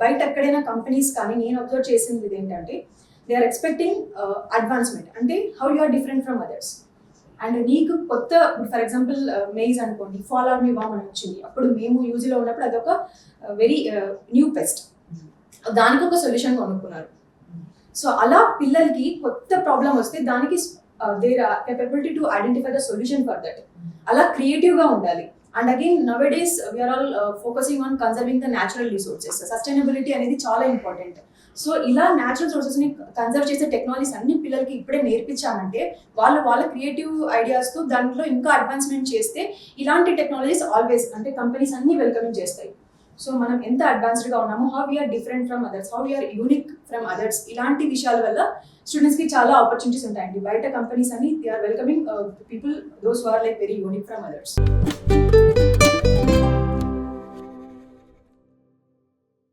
బయట ఎక్కడైనా కంపెనీస్ కానీ నేను అబ్జర్వ్ చేసింది ఏంటంటే దే ఆర్ ఎక్స్పెక్టింగ్ అడ్వాన్స్మెంట్, అంటే how you are different from others. And నీకు కొత్త, ఫర్ ఎగ్జాంపుల్ మెయిజ్ అనుకోండి, ఫాల్ ఆర్ మీ వామ్ అని వచ్చింది. అప్పుడు మేము యూజీలో ఉన్నప్పుడు అదొక వెరీ న్యూ పెస్ట్, దానికి ఒక సొల్యూషన్ కొనుక్కున్నారు. సో అలా పిల్లలకి కొత్త ప్రాబ్లం వస్తే దానికి their capability to identify the solution for that. అలా క్రియేటివ్గా ఉండాలి. And again nowadays we are all focusing on conserving the natural resources. Sustainability అనేది చాలా ఇంపార్టెంట్. సో ఇలా న్యాచురల్ సోర్సెస్ని కన్జర్వ్ చేసే టెక్నాలజీస్ అన్ని పిల్లలకి ఇప్పుడే నేర్పించామంటే వాళ్ళ క్రియేటివ్ ఐడియాస్తో దాంట్లో ఇంకా అడ్వాన్స్మెంట్ చేస్తే ఇలాంటి టెక్నాలజీస్ ఆల్వేస్, అంటే కంపెనీస్ అన్ని వెల్కమింగ్ చేస్తాయి. సో మనం ఎంత అడ్వాన్స్డ్గా ఉన్నామో, how we are different from others, how we are unique from others, ఇలాంటి విషయాల వల్ల స్టూడెంట్స్కి చాలా ఆపర్చునిటీస్ ఉంటాయండి. బయట కంపెనీస్ అని they are welcoming people those who are like very unique from others.